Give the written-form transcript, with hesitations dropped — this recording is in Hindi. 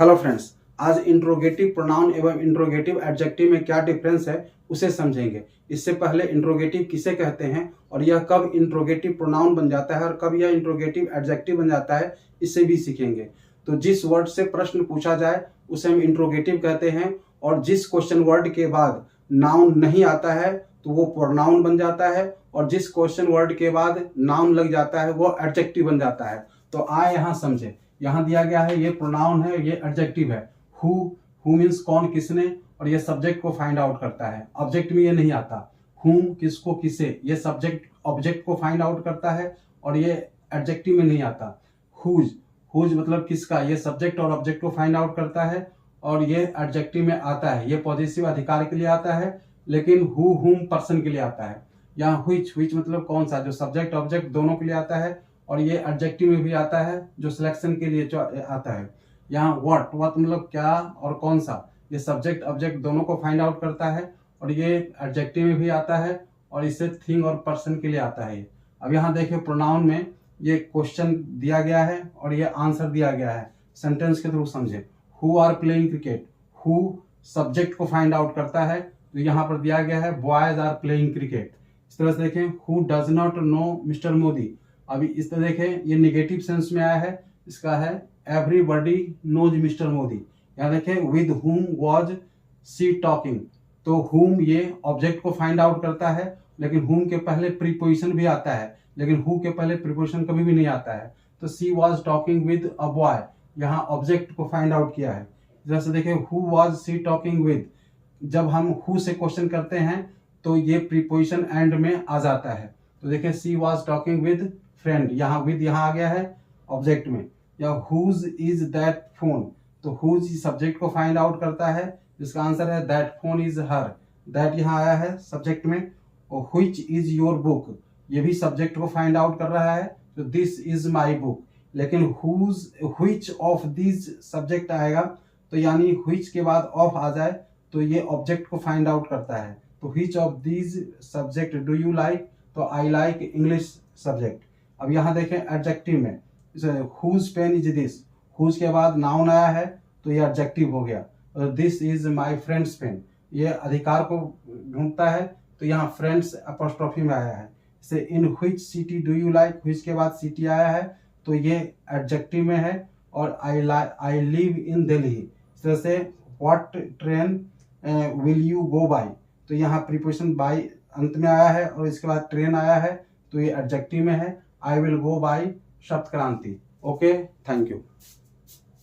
हेलो फ्रेंड्स, आज इंट्रोगेटिव प्रोनाउन एवं इंट्रोगेटिव एडजेक्टिव में क्या डिफरेंस है उसे समझेंगे। इससे पहले इंट्रोगेटिव किसे कहते हैं और यह कब इंट्रोगेटिव प्रोनाउन बन जाता है और कब यह इंट्रोगेटिव एडजेक्टिव बन जाता है, इसे भी सीखेंगे। तो जिस वर्ड से प्रश्न पूछा जाए उसे हम इंट्रोगेटिव कहते हैं और जिस क्वेश्चन वर्ड के बाद नाउन नहीं आता है तो वो प्रोनाउन बन जाता है और जिस क्वेश्चन वर्ड के बाद नाउन लग जाता है वो एडजेक्टिव बन जाता है। तो आए यहाँ समझे। यहाँ दिया गया है ये प्रोनाउन है, ये एडजेक्टिव है। हु मीन्स कौन, किसने, और ये सब्जेक्ट को फाइंड आउट करता है। ऑब्जेक्ट में ये नहीं आता। हुम किसको, किसे, ये सब्जेक्ट ऑब्जेक्ट को फाइंड आउट करता है और ये एडजेक्टिव में नहीं आता। हुज मतलब किसका, ये सब्जेक्ट और ऑब्जेक्ट को फाइंड आउट करता है और ये एडजेक्टिव में आता है। ये पॉजिटिव अधिकार के लिए आता है, लेकिन हुम पर्सन के लिए आता है। यहाँ व्हिच मतलब कौन सा, जो सब्जेक्ट ऑब्जेक्ट दोनों के लिए आता है और ये एडजेक्टिव में भी आता है जो सिलेक्शन के लिए आता है। यहाँ व्हाट मतलब क्या और कौन सा, ये सब्जेक्ट ऑब्जेक्ट दोनों को फाइंड आउट करता है और ये एडजेक्टिव में भी आता है और इससे थिंग और पर्सन के लिए आता है। अब यहाँ देखिए प्रोनाउन में ये क्वेश्चन दिया गया है और ये आंसर दिया गया है। सेंटेंस के थ्रू समझे। Who are playing cricket, who subject को फाइंड आउट करता है, तो यहाँ पर दिया गया है बॉयज आर प्लेइंग क्रिकेट। इस तरह से देखें, who does not know mister Modi. अभी इस तरह देखें, ये निगेटिव सेंस में आया है, इसका है एवरीबॉडी नोज मिस्टर मोदी। यहाँ देखें, with whom was she talking. तो हुम ये ऑब्जेक्ट को फाइंड आउट करता है, लेकिन हुम के पहले प्रीपोजिशन भी आता है, लेकिन हु के पहले प्रीपोजिशन कभी भी नहीं आता है। तो she was talking with a boy, यहाँ ऑब्जेक्ट को फाइंड आउट किया है। जैसे देखें, who was she talking with, जब हम हु से क्वेश्चन करते हैं तो ये प्रीपोजिशन एंड में आ जाता है। तो देखें, सी वाज टॉकिंग विद फ्रेंड, यहाँ विद यहाँ आ गया है ऑब्जेक्ट में। या हुज इज दैट फोन, तो हुज सब्जेक्ट को फाइंड आउट करता है, जिसका आंसर है that phone is her. That यहाँ आया है सब्जेक्ट में। और व्हिच इज योर बुक, ये भी सब्जेक्ट को फाइंड आउट कर रहा है, तो दिस इज माई बुक। लेकिन whose which of this subject आएगा, तो यानी व्हिच के बाद ऑफ आ जाए तो ये ऑब्जेक्ट को फाइंड आउट करता है। तो which of this subject do you like, तो आई लाइक इंग्लिश सब्जेक्ट। अब यहाँ देखें एडजेक्टिव में, whose pen is this, whose के बाद नाउन आया है तो ये एडजेक्टिव हो गया। This is my friend's pen, ये अधिकार को ढूंढता है, तो यहाँ फ्रेंड्स अपॉस्ट्रोफी में आया है। जैसे in which city do you like, which के बाद सिटी आया है तो ये एडजेक्टिव में है। और आई लिव इन दिल्ली। इस तरह से what train will you go by, तो यहाँ प्रीपोजिशन बाय अंत में आया है और इसके बाद ट्रेन आया है, तो ये एडजेक्टिव में है। आई विल गो बाय शब्द क्रांति। Okay, thank you.